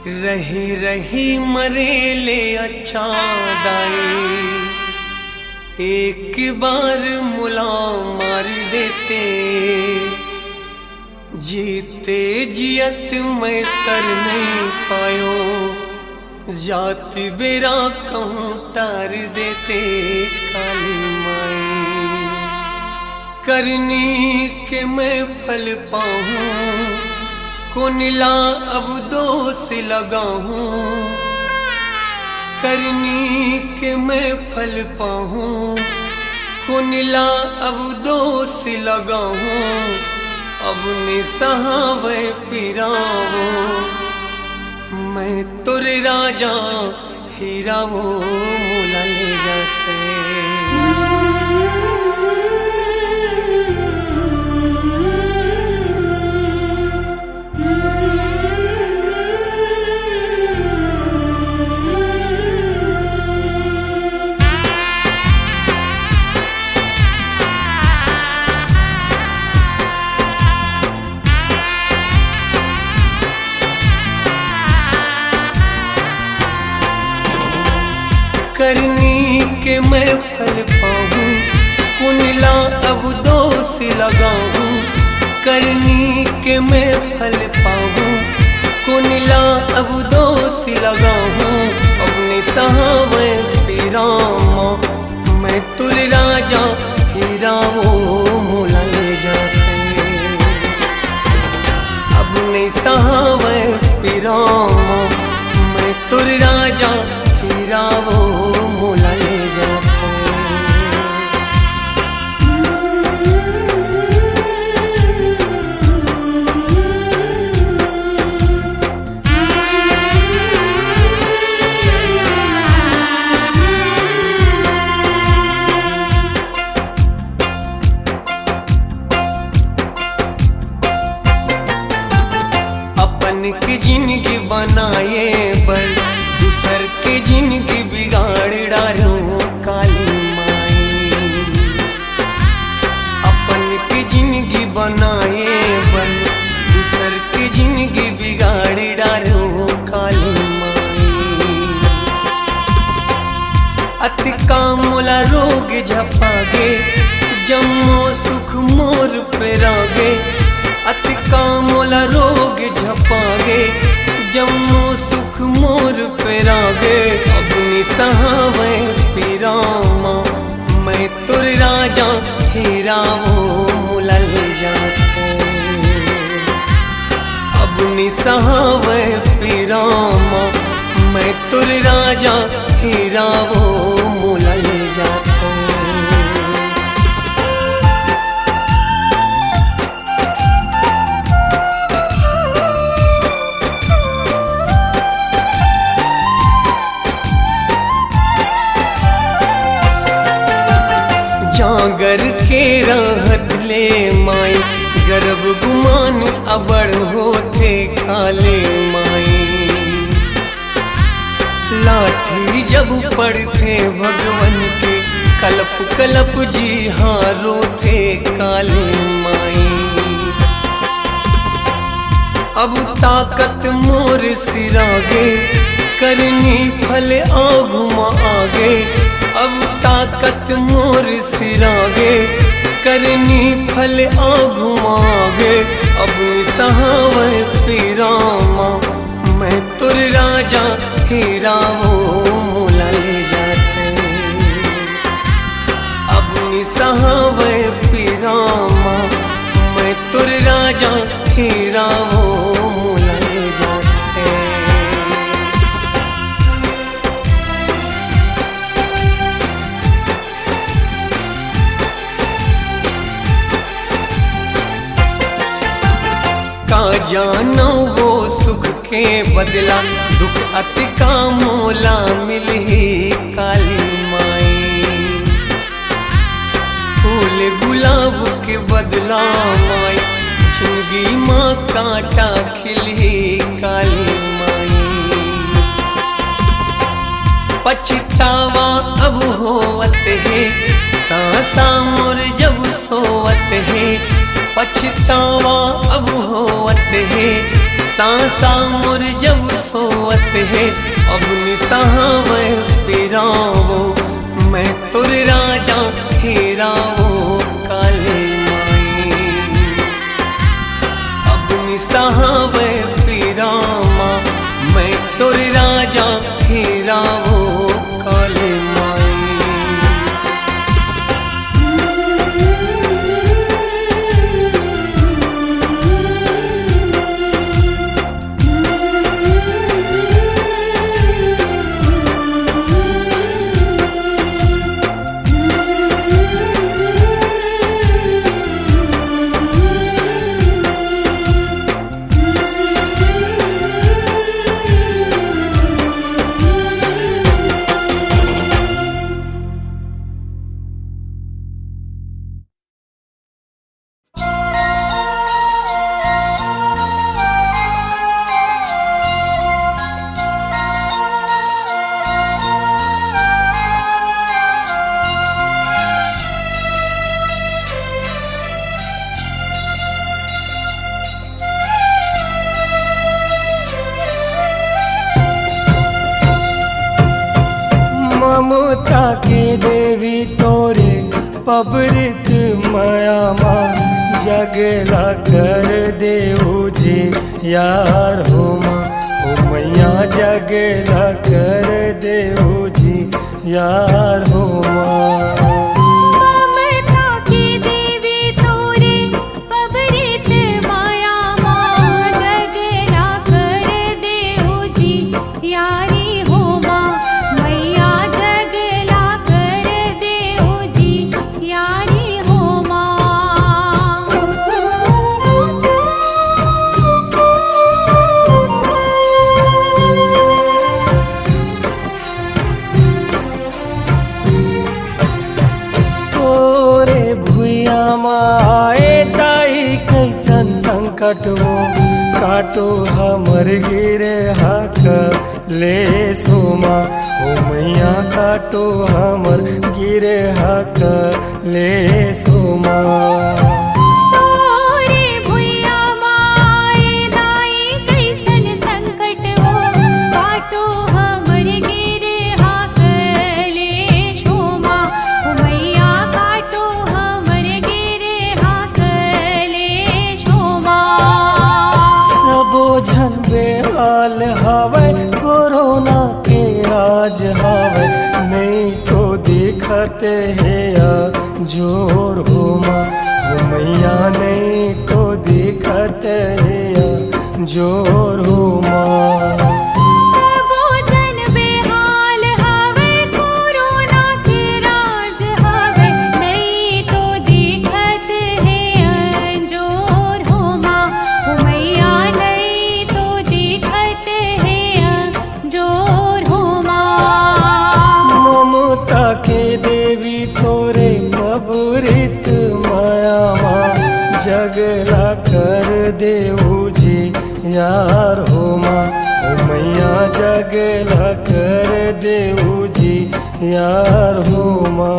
रही रही मरेले अच्छा दाई, एक बार मुला मार देते, जीते जियत मैं तर नहीं पायो, जात बेरा कहूँ तार देते काली माई। करनी के मैं फल पाऊँ, कुनला अब दोष लगाऊं, करनी के मैं फल पाऊं, कुनला अब दोष लगाऊं, अब निसहावे पिरावो, मैं तुर राजा हीरा वो मोला ले जाते। करनी के मैं फल पाऊँ, कुनला अब दोष लगाऊं, करनी के मैं फल पाऊँ, कुनला अब दोष लगाऊं, अपने सहावे पिरामा, मैं तुर राजा हीरा वो मोला ले जाते, अपने सहावे पिरामा, मैं तुर राजा हीरा वो मोला ले जाते। अपन की जिंदगी बनाए बर दूसर के जिंदगी बिगाड़ डालो काली माई। अपन की जिंदगी बनाए बन दूसर की जिंदगी बिगाड़ डालो काली माई। अति कामुला रोग झपागे, जम्मो सुख मोर पे रागे, अति कामुला रोग झपागे, जम्मो सुख मोर पे रागे, अपनी सहावे पिरामा, मैं तुर राजा हीरा वो मोला ले जाते, अपनी सहावे पिरामा, मैं तुर राजा हीरा वो मोला ले जाते। जागर के रहत ले माई, गर्भ गुमान अबड़ होते काले माई। लाठी जब पड़ते भगवन के, कलप कलप जी हारो थे काले माई। अब ताकत मोर सिरागे, करनी फल आघुमा आगे, अब ताकत मोर सिरागे, करनी फल आघुमागे, अब सहावे पिरामा, मैं तुर राजा हीरा वो मोला ले जाते, अब सहावे पिरामा, मैं तुर राजा हीरा वो मोला ले जाते। का जानो वो सुख के बदला, दुख अति का मोला मिले काली माई। फूल गुलाब के बदला माई, जिंदगी माँ कांटा खिले काली माई। पछतावा अब होवत है, सांसा मोर जब सोवत है, पछतावा अब होवत है, सांसा मोर जब सोवत है अब निसहावे पिरावो मैं तुर राजा हेरावो काले माई अब निसहावे पिरामा मैं तुर राजा हेरावो काले माई। ममता के देवी तोरे पबरित माया माँ जगला कर देऊ जी यार हो माँ ओ मैया जगला कर देऊ जी यार हो माँ। कटवो काटो हमर गिरे हक ले सोमा ओ मैया काटो हमर गिरे हक ले सोमा। हवे कोरोना के राज हवे नहीं तो दिखते है जोर हो माँ ओ मैया नहीं तो दिखते है जोर हो माँ। जगला कर देऊ जी यार हो माँ ओ मैया जगला कर देऊ जी यार हो माँ।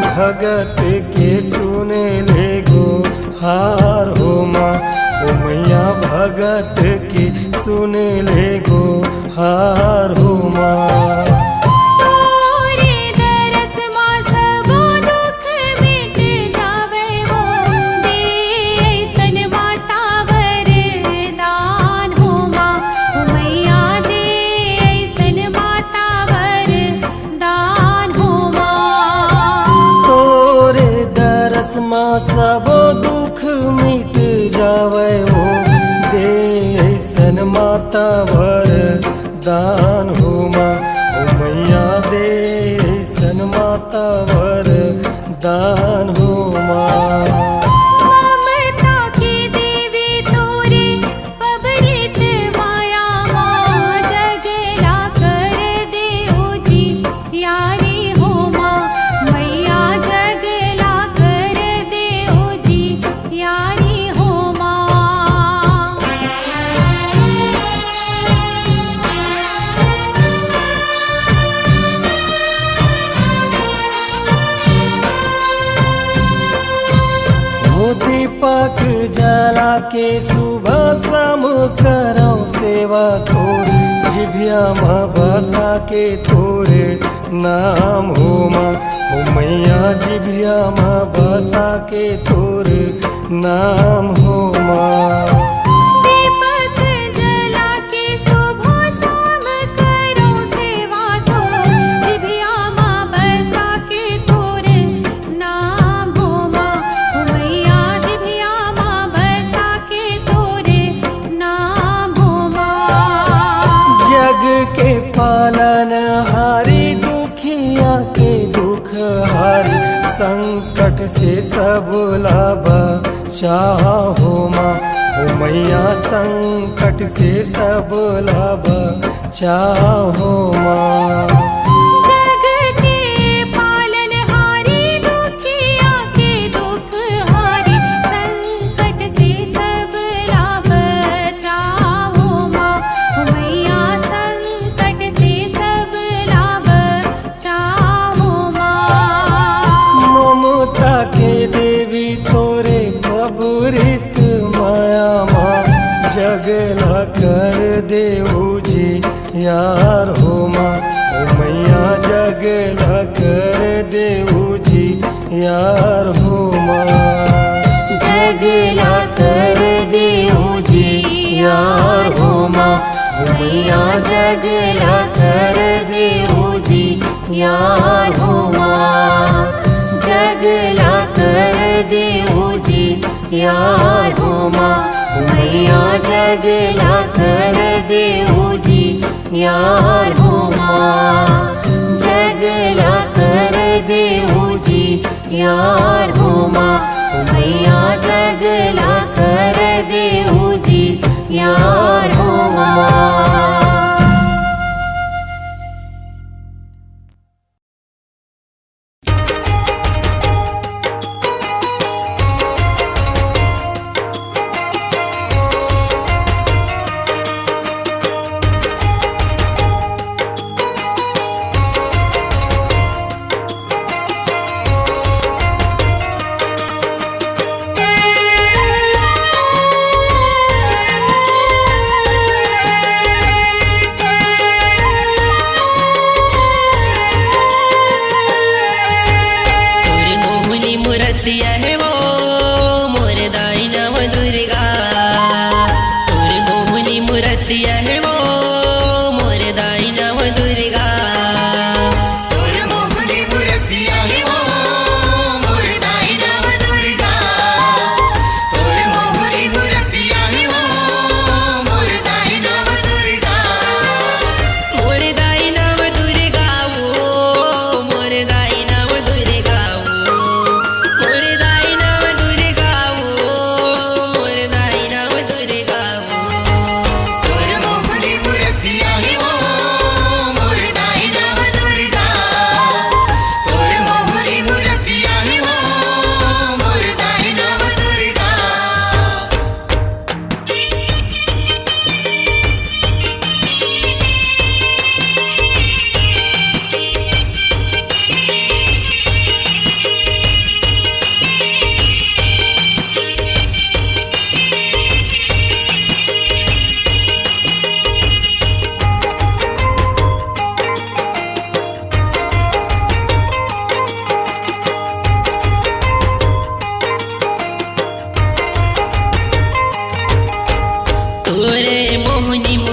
भगत के सुने ले गो हार हो माँ ओ मैया भगत के सुने ले गो हार हो माँ। सबो दुख मिट जावे हो दे ऐसन माता वर दान हो माँ ओ मैया दे ऐसन माता वर दान ज्ञान हो माँ। ममता की देवी तोरे पबरित माया माँ, जगला कर देओ जी यारी हो माँ, मैया जगला कर देओ जी यारी हो माँ। हो दीपक जला के सुबह शाम करो सेवा तोर, जिभिया माँ बसा के तोरे नाम हो माँ। हो मैया जिभिया माँ बसा के तोरे नाम हो माँ। दीपक जला के सुबह शाम करो सेवा तोर, जिभिया माँ बसा के तोरे नाम हो माँ, मैया जिभिया माँ बसा के तोरे नाम हो माँ। जग के पालन हारी, दुखिया के दुख हारी, संकट से सब लाभ चाहो माँ। हो मैया संकट से सब लाभ चाहो माँ। जग के पालन हारी, दुखिया के दुख हारी, संकट से सब लाभ चाहो माँ, मैया संकट से सब लाभ चाहो माँ। ममता के देवी तोरे बबुरित माया माँ, जगला कर देऊ जी यार हो माँ। ओ मैया जगला कर देऊ जी यार हो माँ। जगला कर देऊ जी यार हो माँ। ओ मैया जगला कर देऊ जी यार हो माँ। जगला कर देऊ जी यार हो माँ। ओ मैया जगला कर देऊ जी यार हो माँ। जगला कर देऊ जी यार हो माँ। ओ मैया जगला कर देऊ जी यार हो माँ।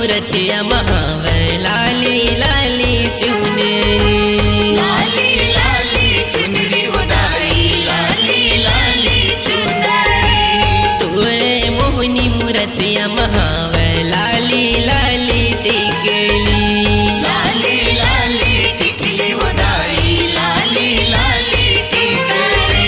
रतिया महावे लाली लाली चुने लाली लाली चुनरी उदाई लाली लाली चुनरी तोरे मोहनी मूर्तिया महावे लाली लाली टिकली लाली लाली टिकली उदाई लाली लाली टिकली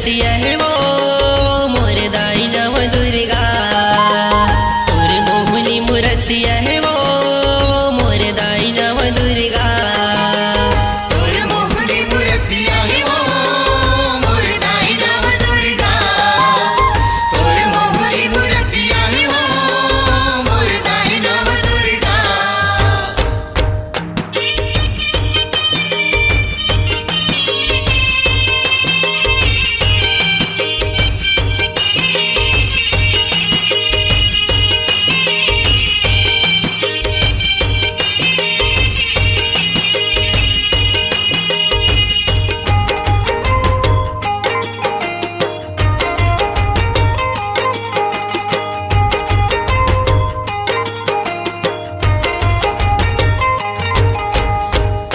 मूर्तिया है वो मोर दाई नव दुर्गा तोर मोहनी मूर्तिया है वो मोर दाई नव दुर्गा तोर मोहनी मूर्तिया है वो मोर दाई नव दुर्गा तोर मोहनी मूर्तिया है वो मोर दाई नव दुर्गा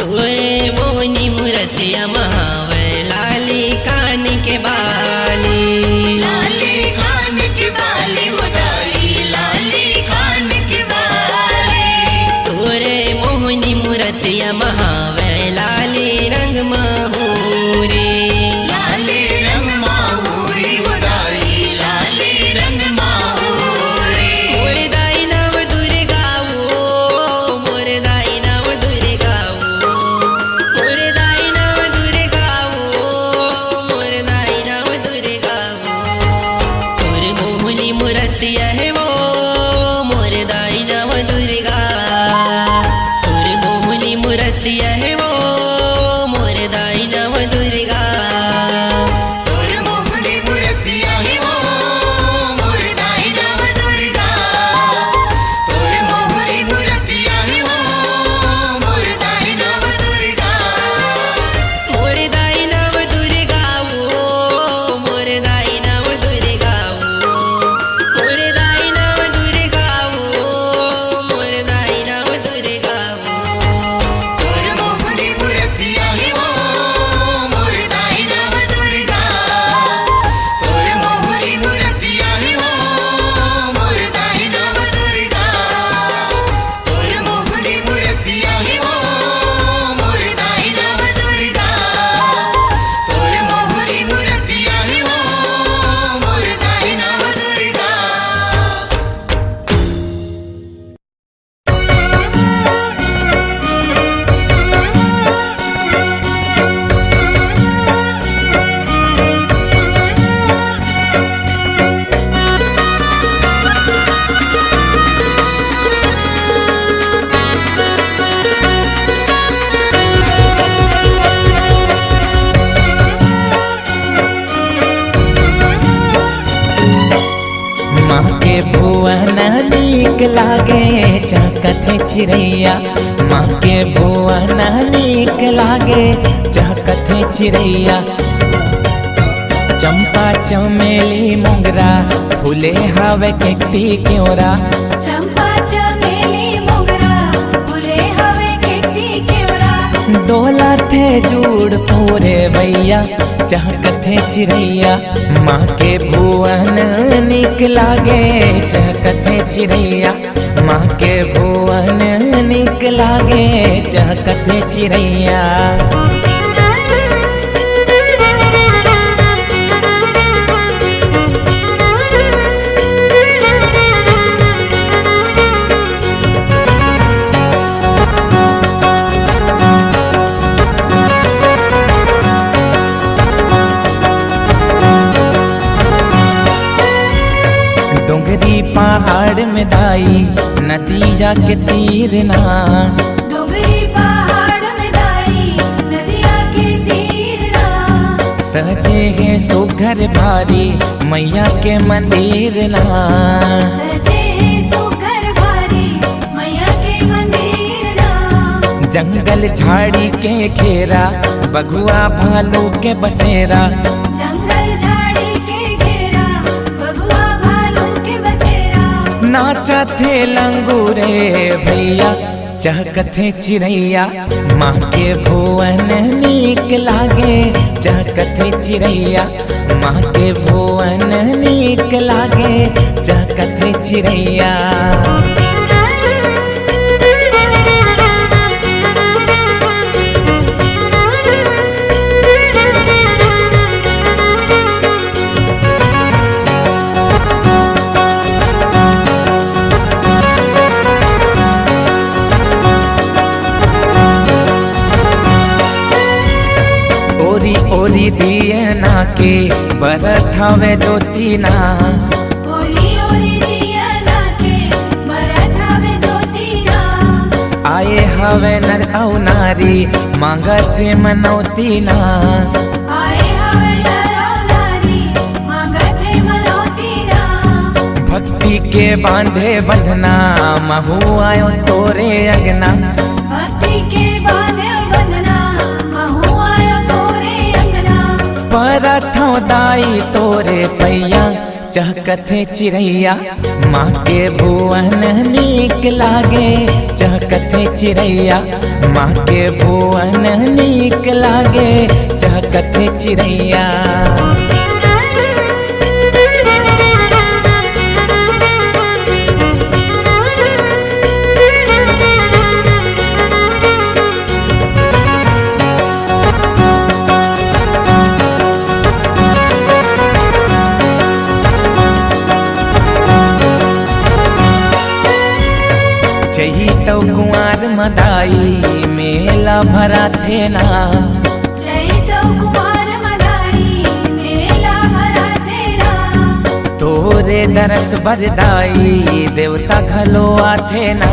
तोरे मोहनी मूर्तिया महावर लाली कान के बाली लाली खान की बाली उदाई लाली खान की बाली तोरे मोहनी मूर्तिया महावर लाली रंग महूरी लाली रंग माहूरी उदाई लाली रंग माहूरी मोर दाई नव दुर्गा वो मोर दाई नव दुर्गा वो मोर दाई नव दुर्गा वो मोर दाई नव दुर्गा वो तोर मोहनी मूर्तिया है वो मोर दाई नव दुर्गा तोर मोहनी मूर्तिया है वो मोर दाई नव दुर्गा तोर मोहनी मूर्तिया है वो मोर दाई नव दुर्गा तोर मोहनी मूर्तिया है वो मोर दाई नव दुर्गा मोर दाई नव दुर्गा वो मोर दाई नव दुर्गा वो मोर दाई नव दुर्गा वो मोर दाई नव दुर्गा वो तोर मोहनी मूर्तिया है वो मोर दाई नव दुर्गा तोर मोहनी मूर्तिया है वो मोर दाई नव दुर्गा तोर मोहनी मूर्तिया है वो मोर दाई नव दुर्गा तोर मोहनी मूर्तिया है वो मोर दाई नव दुर्गा माँ के भुवन नीक लागे चहकथे चिड़ैया माँ के भुवन नीक लागे चहकथे चिड़ैया चंपा चमेली मोगरा फूले हवे केकती क्योरा चंपा चमेली मोगरा फूले हवे केकती केवरा डोला थे जूड़ पूरे भैया चहकथे चिड़ैया माँ के भुवन नीक लागे चहकथे चिड़ैया माँ के भुवन नीक लागे चहकथे चिड़ैया डोंगरी पहाड़ में दाई नदिया के तीर ना डोंगरी पहाड़ में दाई नदिया के तीर ना सजे है सुघर भारी मैया के मंदिर ना सजे है सुघर भारी मैया के मंदिर ना जंगल झाड़ी के घेरा बगुआ भालू के बसेरा जंगल झाड़ी के घेरा बगुआ भालू के बसेरा नाचा थे लंगूरे भैया चहकथे चिड़ैया माँ के भुवन नीक लागे चहकथे चिड़ैया माँ के भुवन नीक लागे चहकथे चिड़ैया दियना के बरत हवे ज्योतिना। ओरी ओरी दियना के बरत हवे ज्योतिना। आए हवे नर औ नारी मांगत वे मनौतीना। आए हवे नर और नारी मांगत है मनौतीना। भक्ति के बांधे बंधना महू आयो तोरे अंगना। भक्ति के बांधे बंधना महू आयो तोरे अंगना। परथो दाई तोरे पैया चहकथे चिड़ैया। माँ के भुवन नीक लागे चहकथे चिड़ैया। माँ के भुवन नीक लागे चहकथे चिड़ैया। चही तो कुंवर मदाई मेला भरा थे ना। चैतो कुमार मदाई मेला भरा तेरा। तोरे दरस बरदाई देवता घलो आथे ना।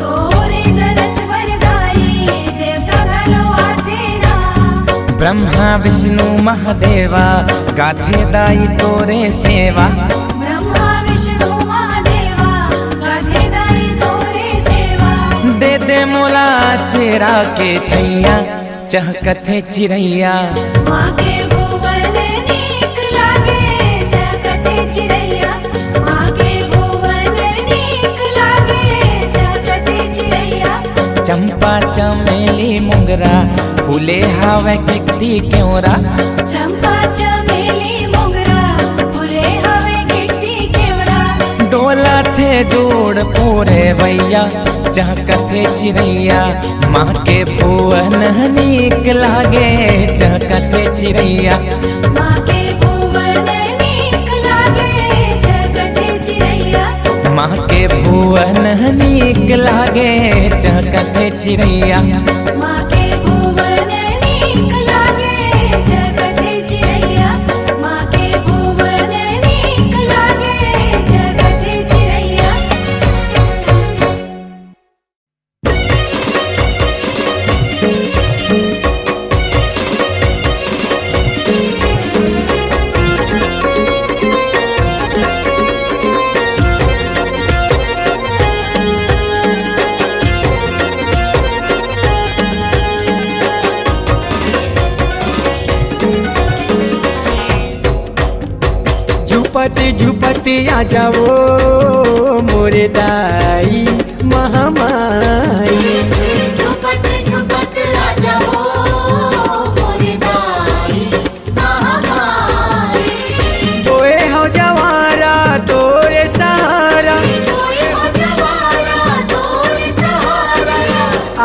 तोरे दरस बरदाई देवता घलो आते ना। ब्रह्मा विष्णु महादेवा गाथे दाई तोरे सेवा। ब्रह्मा विष्णु महादेवा गाथे दाई तोरे सेवा। दे दे मोला चेरा के छैया चहकथे चिड़ैया। माँ के भुवन नीक लागे चहकथे चिड़ैया। माँ के भुवन नीक लागे चहकथे चिड़ैया। चंपा चमेली मुंगरा फूले हवे गिट्टी क्योरा। चंपा चमेली मोगरा फूले हवे गिट्टी केवरा। डोला थे जोड़ पोरे भैया चहकथे चिड़ैया। माँ के भुवन नीक लागे चहकथे चिड़ैया। माँ के भुवन नीक लागे चहकथे चिड़ैया। माँ के भुवन नीक लागे चहकथे चिड़ैया। माँ के भुवन नीक लागे चहकथे चिड़ैया। माँ के भुवन नीक लागे चहकथे चिड़ैया। झुपती झुपती आ जाओ मोरे दाई महामाई। झुपत झुपत आ जाओ मोरे दाई महामाई। ओए हो जवारा तोरे सहारा कोई हो जवारा तोरे सहारा।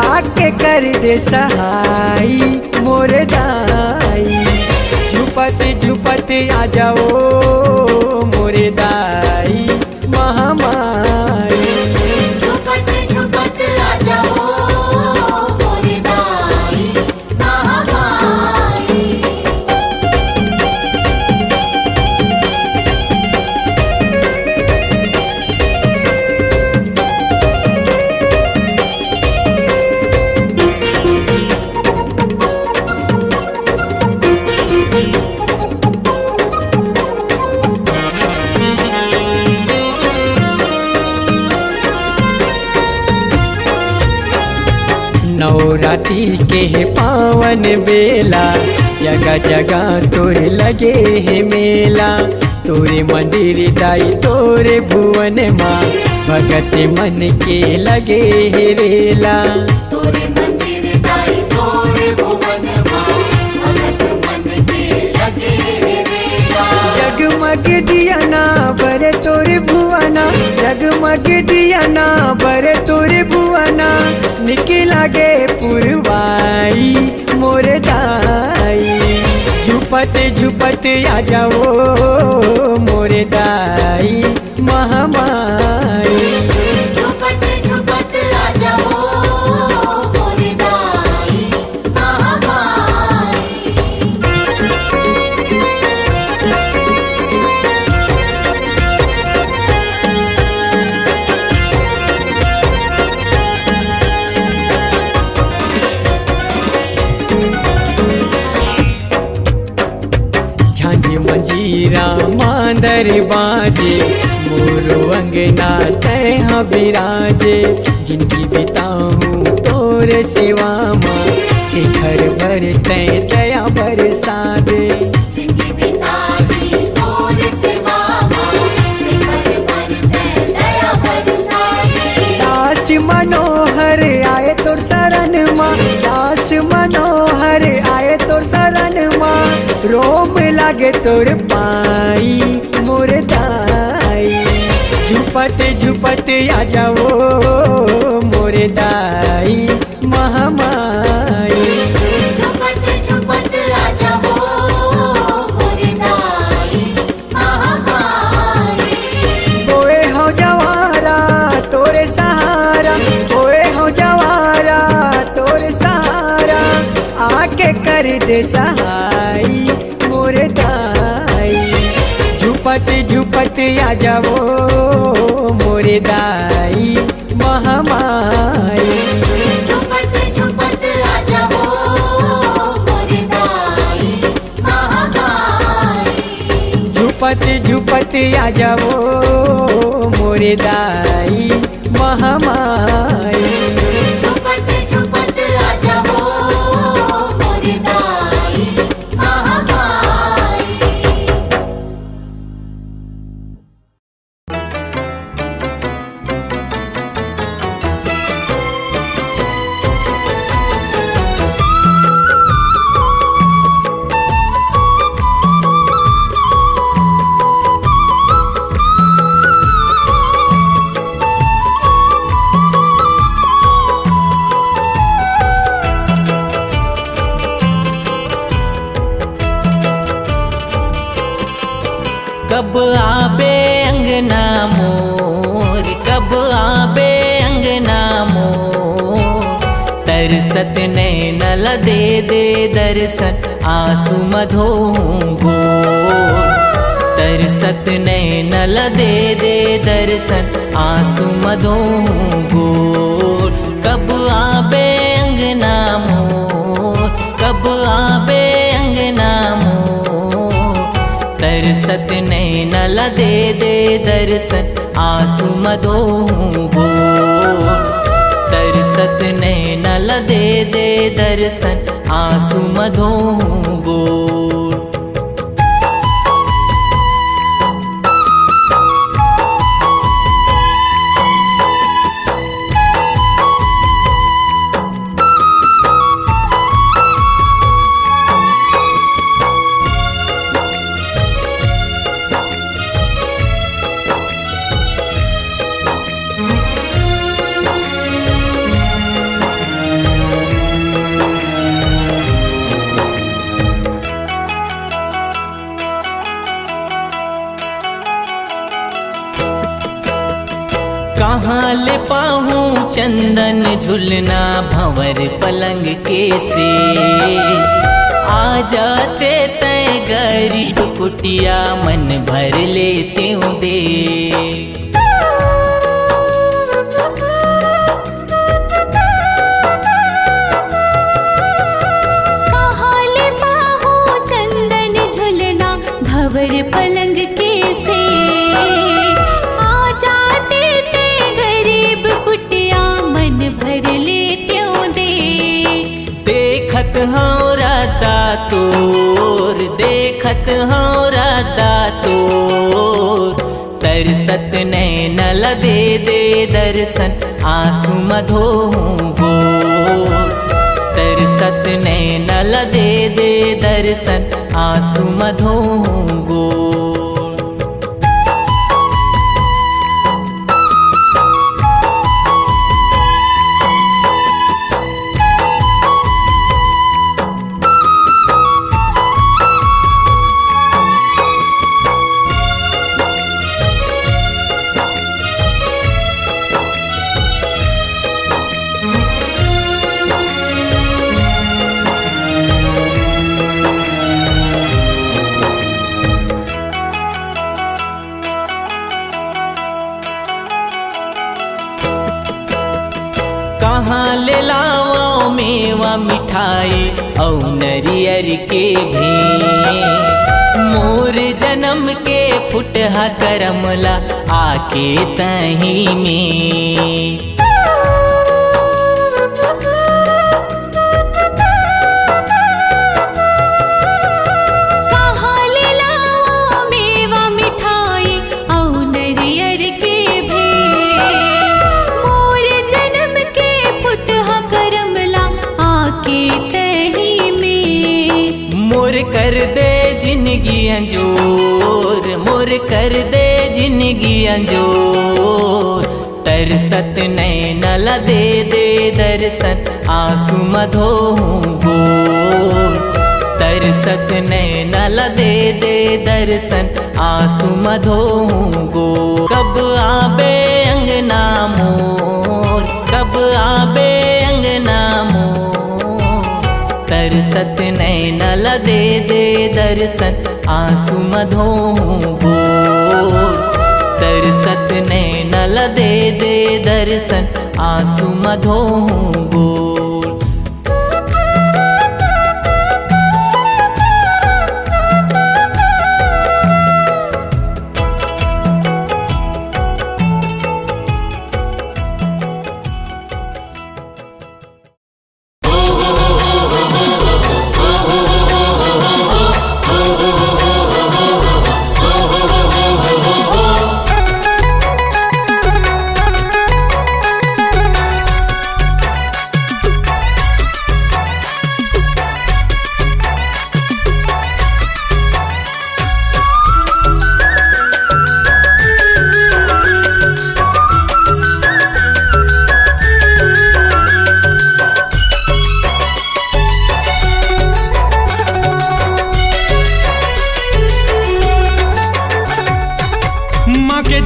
आके कर दे सहाई मोरे दाई। झुपती झुपती आ जाओ मोरे दाई महामाई। झुपत झुपत आ जाओ मोरे दाई महामाई। नवरात्रि के पावन बेला जगह जगह तोरे लगे है मेला। तोरे मंदिर दाई तोरे भुवन माँ भगत मन के लगे है रेला। तोरे मंदिर दाई तोरे भुवन माँ भगत मन के लगे रेला। जगमग दिया ना बरे तोरे भुवना। जगमग दिया ना बरे तोरे भुवना। निकला गे पुरवाई मोरे दाई। झुपत झुपत आ जाओ मोरे दाई महामाई। झुपत झुपत आ जाओ मोरे दाई महामाई। मंजीरा मांदर बाजे मोरो अंगना तह बिराजे जिंदगी बिताऊं तोरे सेवा माँ शिखर भर तय दया बरसा दे जिंदगी बिताई तोर सेवा माँ शिखर पर तै दया बरसा दे दास मनोहर आए तोर शरण माँ दास मनोहर आए तोर शरण माँ रोम लागे तोर पाई मोर दाई झुपत झुपत आ जाओ मोर दाई महामाई झुपत झुपत आ जाओ मोरे दाई महामाई ओए हो जवारा तोरे सहारा ओए हो जवारा तोरे सहारा आके कर दे सहाई मोरे दाई झुपत झुपत आ जाओ मोरे दाई महामाई झुपत झुपत आ जाओ मोरे दाई महामाई झुपत झुपत आ जाओ मोरे दाई महामाई झुपत झुपत आ जाओ मोरे दाई महामाई कब आबे अंगना मोर कब आबे अंगना मोर तरसत नैन ल दे दे दर्शन आंसू मधो गोर तरसत नैन ल दे दे दर्शन आंसू मधो गोर कब आबे अंगना मोर कब आबे अंगना मोर तरसत नैन ल दे दे दर्शन आंसू मधो गोर तरसत नैन ल दे दे दर्शन आंसू मधो गोर कहाँ ले पाहूँ चंदन झुलना भंवर पलंग के से आ जाते तय गरीब कुटिया मन भर लेते हूँ दे कहाँ ले पाहूँ चंदन झुलना भंवर पलंग के से आ जाते ते गरीब कुटिया मन भर लेते हो दे देखत हाँ राता तोर देखत हाँ राता तोर तरसत नैन ल दे दे दर्शन आंसू मधो गोर तरसत नैन ल दे दे दर्शन आंसू मधो गोर कहाँ ले लाओ मेवा मिठाई औ नरियर के भी मोर फुटहा करमला आके तही में। कर दे जिंदगी अंजोर, मोर कर दे जिंदगी अंजोर। तरसत नैनला दे दे दर्शन आंसू मधो गोर। तरसत नैनला दे दे दर्शन आंसू मधो गोर। कब आबे अंगना मोर, कब आबे अंगना मोर। तरसत नैनला दे दे दर्शन आंसू मधो गोर। तरसत नैनला दे दे दर्शन आंसू मधो गोर।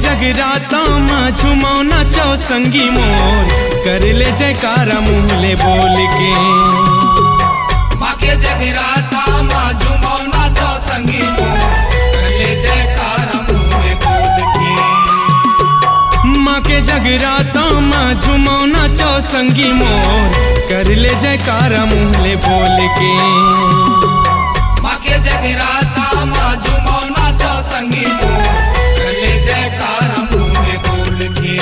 जगराता माँ झुमाओ नाचो संगी मोर, कर ले जयकारा मुँहले बोल के। माँ के जगराता माँ झुमाओ नाचो संगी मोर, कर ले जयकारा मुँहले बोल के। माँ के जगराता माँ झुमाओ नाचो संगी मोर, कर ले जयकारा मुँहले बोल के। माँ के जगराता माँ झुमाओ नाचो संगी मोर, कर ले जयकारा मुँहले बोल के।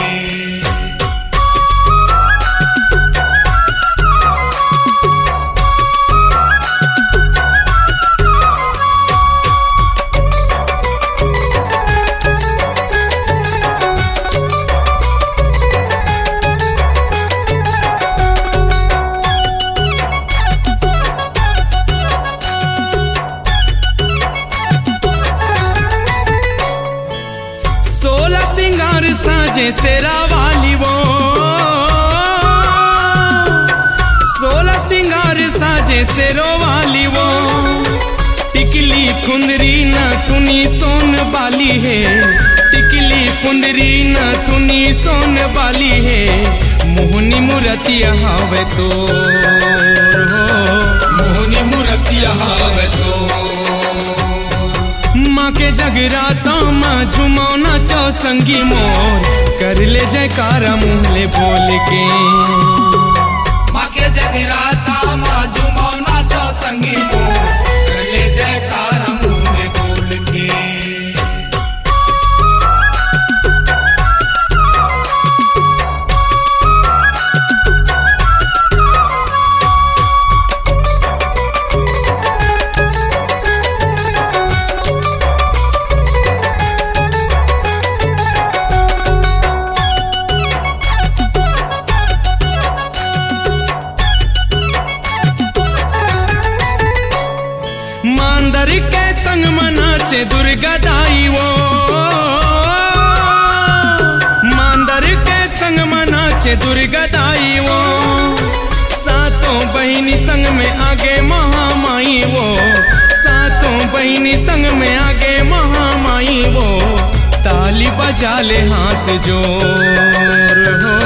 साजे सेरा वाली वो, 16 सिंगार साजे सेरो वाली वो। टिकली फुंदरी न तुनी सोन बाली है, टिकली फुंदरी न तुनी सोन बाली है। मोहनी मूर्तिया हावे तो मोहनी मूर्तिया हावे तो। माँ के जगराता माँ झुमाओ नाचो संगी मोर, कर ले जयकारा मुँहले बोल के। माँ के जगराता माँ झुमाओ नाचो संगी मोर, कर ले जयकारा मुँहले बोल के। मांदर के संग मनाचे दुर्गा दाई वो, मांदर के संग मनाचे दुर्गा दाई वो। सातों बहिनी संग में आगे महामाई वो, सातों बहिनी संग में आगे महामाई वो। ताली बजा ले हाथ जोर हो,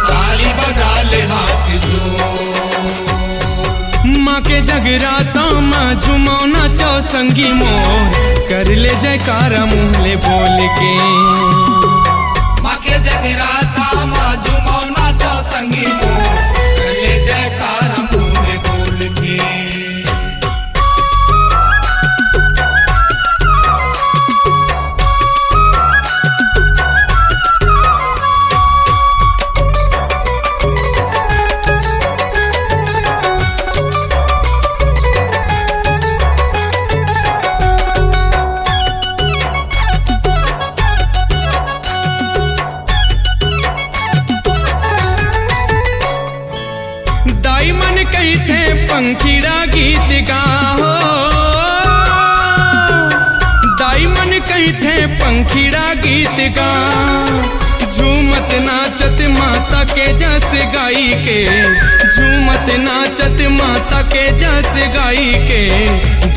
ताली बजा ले हाथ जोर। माँ के जगराता माँ झुमाओ नाचो संगी मोर, कर ले जयकारा मुँहले बोल के। माँ के जगराता माँ झुमाओ नाचो संगी मोर, कर ले जयकारा मुँहले बोल के। कही थे पंखीड़ा गीत गा, झूमत नाचत माता के जस गाई के, झूमत नाचत माता के जस गाई के,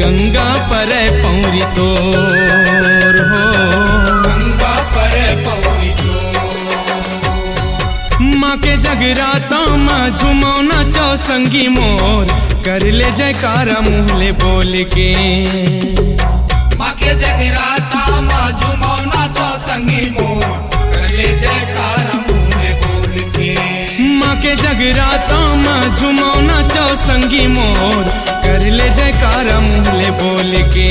गंगा पर पौरी तोर हो, गंगा पर पौरी तोर। माँ के जगराता माँ झूमो नाचो संगी मोर, कर ले जयकारा मुँहले बोल के। माँ के जगराता माँ झूमो नाचो संगी मोर, कर ले जयकारा मुँहले बोल के। माँ के जगराता माँ झूमो नाचो संगी मोर, कर ले जयकारा मुँहले बोल के।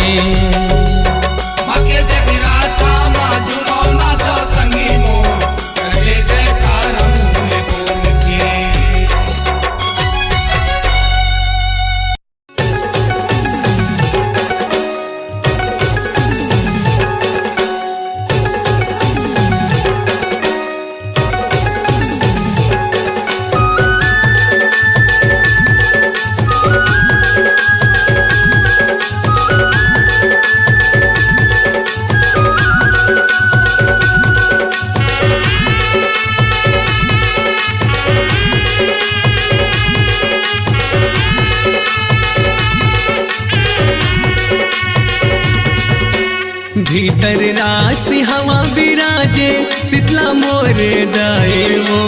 माँ के जगराता माँ झूमो नाचो संगी मोर, कर ले जयकारा मुँहले बोल के। भीतर राशि हवा विराजे शीतला मोरे दाए वो,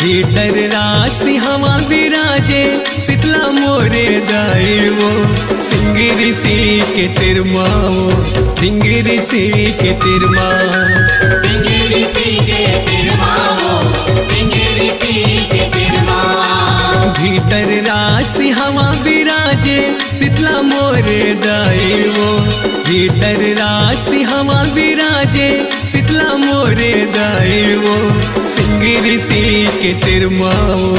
भीतर राशि हवा विराजे शीतला मोरे दाए वो, सिंह ऋषि के तिरमा वो, सिंह ऋषि के तिरमा, सिंह ऋषि के तिरमा वो, सिंह ऋषि के तिरमा। भीतर राशि हवा विराजे शीतला मोरे दाए वो, भीतर राशि हवा विराजे शीतला मोरे दाए वो, सिंह ऋषि के तिरमा वो,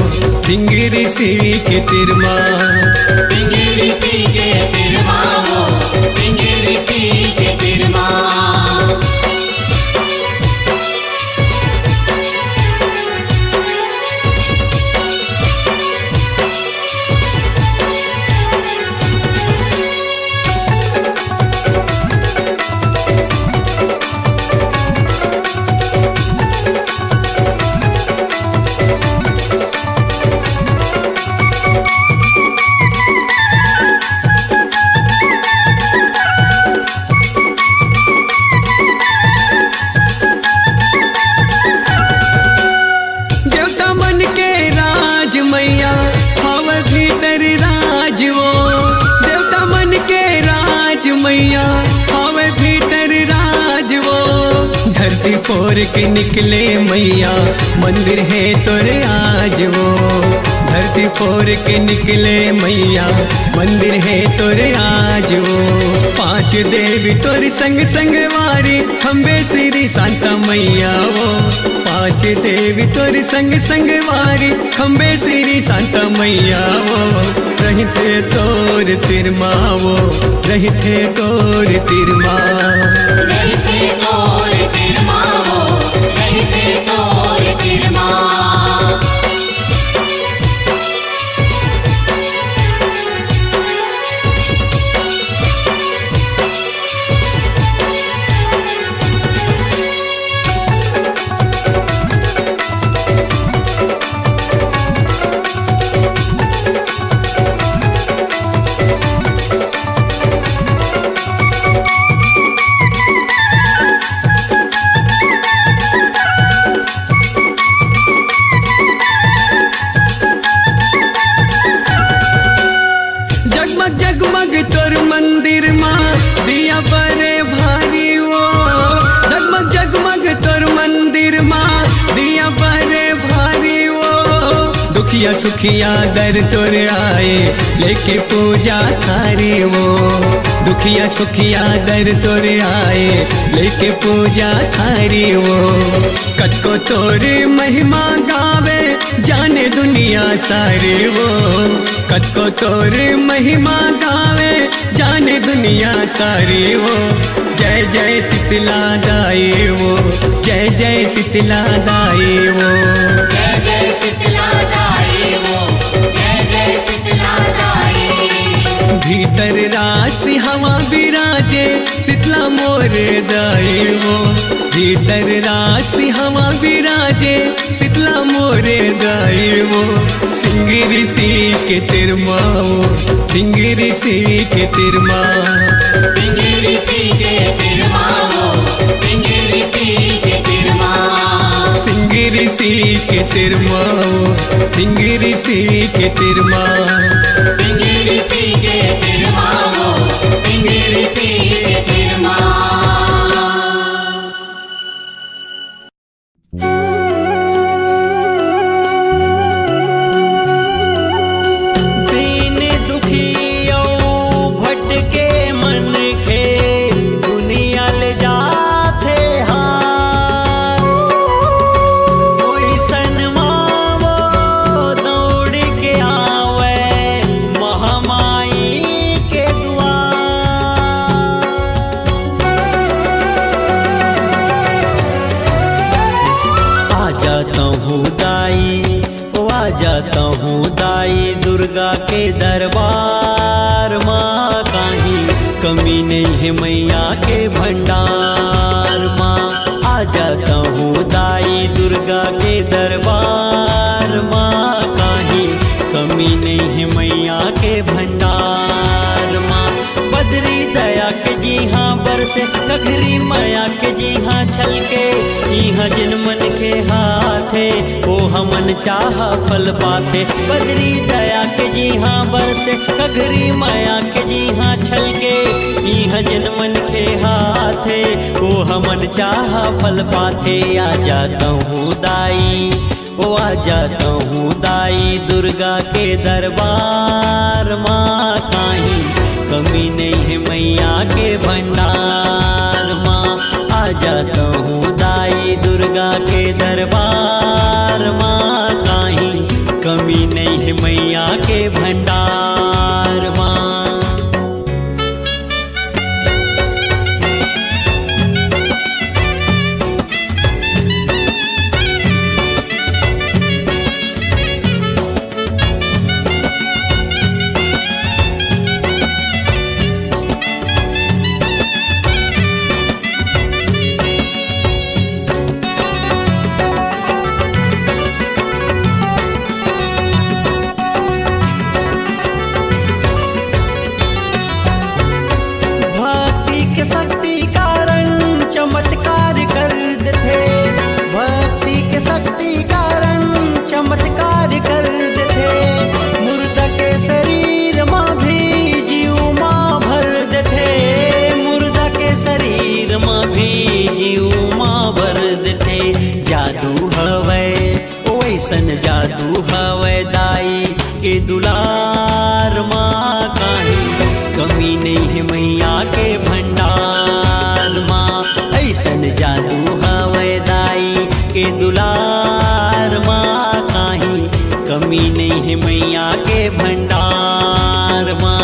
सिंह ऋषि के तिरमा, सिंह ऋषि के तिरमा वो, सिंह ऋषि के तिरमा। धरती फोर के निकले मैया, मंदिर है तोरे आज वो, धरती फोर के निकले मैया, मंदिर है तोरे आज वो, पांच देवी तोरे संग संग वारी, खम्बे श्री शांता मैया वो, पांच देवी तोरे संग संग वारी, खम्बे श्री शांता मैया वो, रहते तोर तिरमा वो, रहते तोर तिरमा, रहते तोर तिरमा वो, रहते तोर तिरमा। जगमग तोर मंदिर माँ दिया बड़े भारी वो, जगमग जगमग तोर मंदिर माँ दिया बड़े भारी वो, दुखिया सुखिया दर तोर आए लेके पूजा थारी वो, दुखिया सुखिया दर तोर आए लेके पूजा थारी वो, कतको तोर महिमा गावे जाने दुनिया सारी वो, कतको तोर महिमा गावे जाने दुनिया सारी वो, जय जय शीतला दाई वो, जय जय शीतला दाई वो, जय जय शीतला दाई वो, जय जय शीतला दाई। भीतर राशि हवा विराजे विराजे शीतला मोरे दाई वो भीतर राशि हवा विराजे शीतला मोरे दाई वो सिंगिरी सी के तिरमा वो सिंगिरी सी के तिरमा सिंगिरी सी के तिरमा वो सिंगिरी सी के तिरमा सिंगिरी सी के तिरमा वो सिंगिरी सी के तिरमा सिंगिरी सी के तिरमा वो सिंगिरी सी के तिरमा दीन दुखियो भटके मन के दुनिया ले जाते हार कोई सनमावो दौड़ के आवे महामाई के द्वार आ जाता हूँ दाई ओ आ जाता हूँ दाई दुर्गा के दरबार माँ काहीं कमी नहीं है मैया के भंडार माँ आ जाता हूँ दाई दुर्गा के दरबार माँ काहीं कमी नहीं है मैया के भंडार माँ बदरी दया के जी हाँ बरसे घघरी माया के जी हाँ छलके इहाँ जिन मन के हाथे ओ हमन चाह फल पाथे बदरी दया के जी हाँ बरसे घघरी माया के जी हाँ छलके इहाँ जिन मन के हाथे ओ हमन चाह फल पाथे आ जाता हूँ दाई ओ आ जाता हूँ दाई दुर्गा के दरबार माँ काहीं कमी नहीं है मैया के भंडार माँ आ जाता हूँ दाई दुर्गा के दरबार माँ काहीं कमी नहीं है मैया के भंडार माँ भक्ति के शक्ति कारण चमत्कार कर देते भक्ति के शक्ति कारण चमत्कार कर देते मुर्दा के शरीर माँ भी जीव माँ भर देते मुर्दा के शरीर माँ भी जीव माँ भर देते जादू हवे वैसन जादू हवे दाई के दुलार माँ काहीं कमी नहीं है मैया के भंडार माँ ऐसन जादू हवे दाई के दुलार माँ काहीं कमी नहीं है मैया के भंडार माँ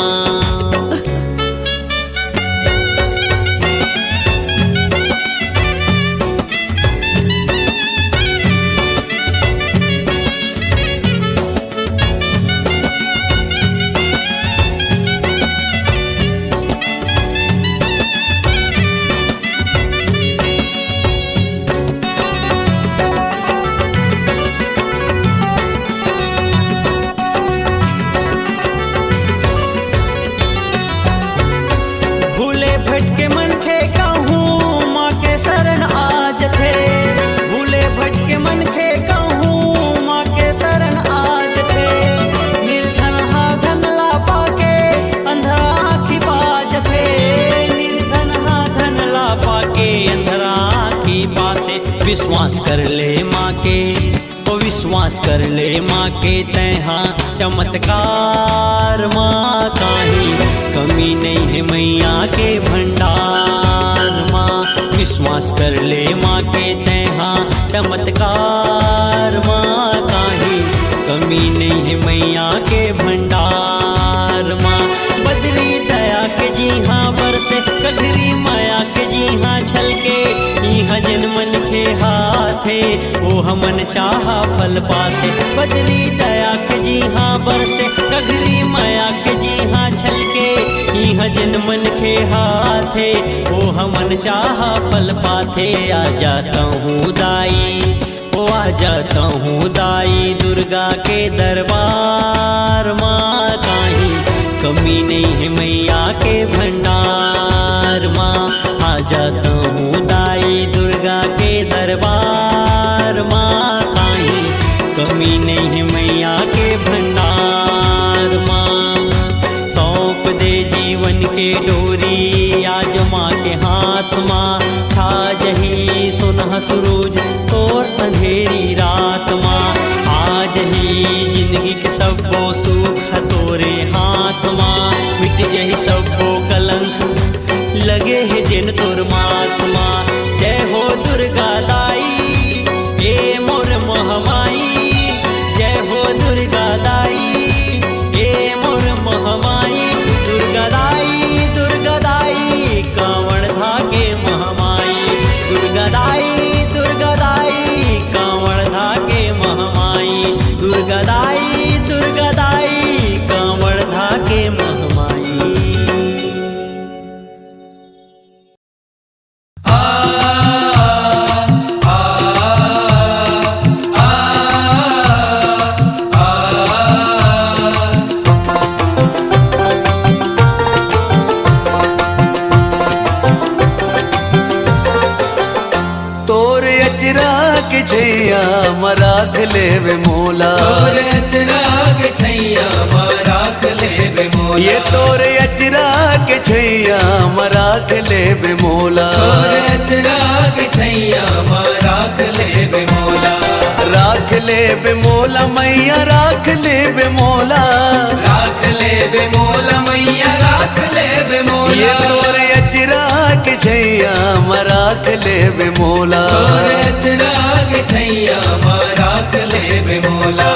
भूले भटके मन के कहूँ माँ के शरण आज थे भूले भटके मन के कहूँ माँ के शरण आज थे निर्धन हा धन ला पाके अंधरा आँखी बाज थे निर्धन हा धन ला पाके अंधरा आँखी बाते विश्वास कर ले माँ के ओ विश्वास कर ले माँ के तैहा चमत्कार माँ काहीं कमी नहीं है मैया के भंडार माँ विश्वास कर ले माँ के तैहा चमत्कार माँ काहीं कमी नहीं है मैया के भंडार माँ बदरी दया के जी हाँ बरसे कघरी माया के जी हाँ छलके इहाँ जन मन के हाथे ओ हमन चाहा फल पाते बदरी दया के जी हाँ बरसे कघरी माया के जी हाँ छलके इहाँ जिन मन के हाथे वो हमन चाह फल पाथे। आ जाता हूँ दाई, ओ आ जाता हूँ दाई दुर्गा के दरबार माँ। काहीं कमी नहीं है मैया के भंडार माँ। आ जाता हूँ दाई दुर्गा के दरबार माँ। काहीं कमी नहीं है मैया के भंडार माँ। सौंप दे जीवन के डोरी आज माँ के हाथ माँ। छा जही सुनह सूरज और अंधेरी रात माँ। आज ही जिंदगी के सबको सुख तोरे हाथ माँ। मिट जही सबको कलंक लगे है जिन तोर मात माँ। जय हो दुर्गा दाई ए मोर महामाई। जय हो दुर्गा दाई ए मोर महामाई। दुर्गा दाई कांवड़ धाके महामाई। दुर्गा दाई कांवड़ धाके महामाई। दुर्गा दाई कांवड़ धाके महामाई। छैया मराख लेवे मोला। तोरे अचराग छैया मराख लेवे मोला। ये तोरे अचराग छैया मराख लेवे मोला। तोरे अचराग छैया मराख लेवे मोला। राख लेवे मोला मैया राख लेवे मोला। राख लेवे मोला मैया राख लेवे मोला। ये तोरे अचराग छैया मराख लेवे मोला। तोरे अचराग छैया मराख लेवे मोला।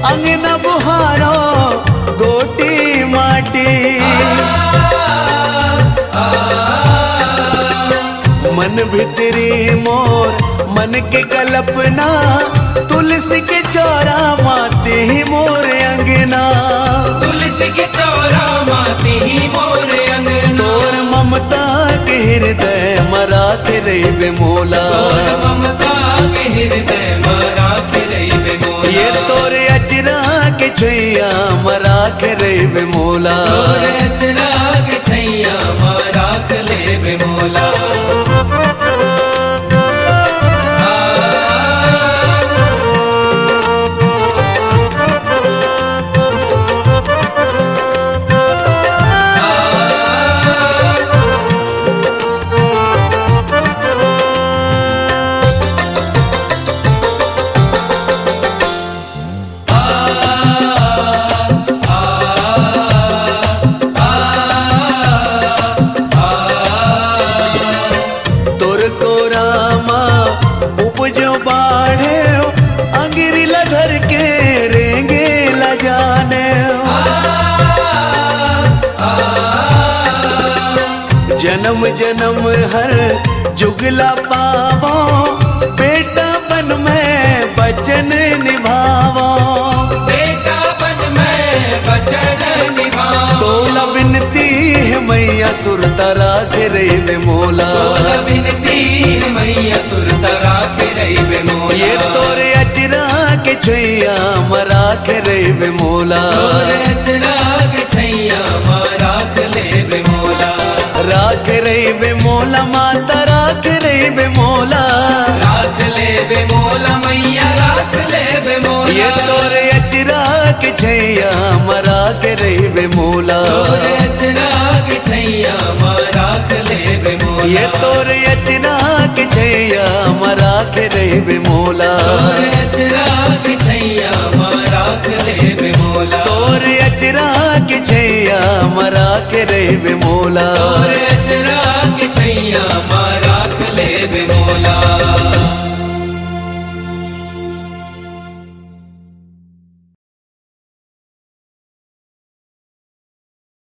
अंगना बुहारो गोटी माटी। मन भितरी मोर मन के कल्पना तुलसी के चौरा माती ही मोर अंगना। तुलसी के चौरा माती ही मोर अंगना। तोर ममता के हृदय मराख रही मोला। तोर ममता के हृदय मराख रही मोला। ये तोरे अचरा के छैया मराख रही मोला। तोरे अचरा के छैया मराख लेवे मोला। जन्म जन्म हर जुगला पावो बेटा बन में बचन निभावो। बेटा बन में बचन निभावो। तोला बिनती है मैया सुरता राख रही मोला। तोला बिनती है मैया सुरता राख रही मोला। ये तोरे अचरा के छैया मराख रही मोला। तोरे अचरा के छैया मराख लेवे मोला। राख रही मोला माता राख रही मोला। राख लेवे मोला मैया राख लेवे मोला। ये तोरे अचरा के छैया मराख रही मोला। तोरे अचरा के छैया मराख लेवे मोला। ये तोरे अचरा के छैया मराख रही मोला। तोरे अचरा के छैया मराख लेवे छैया मरा के रे मोला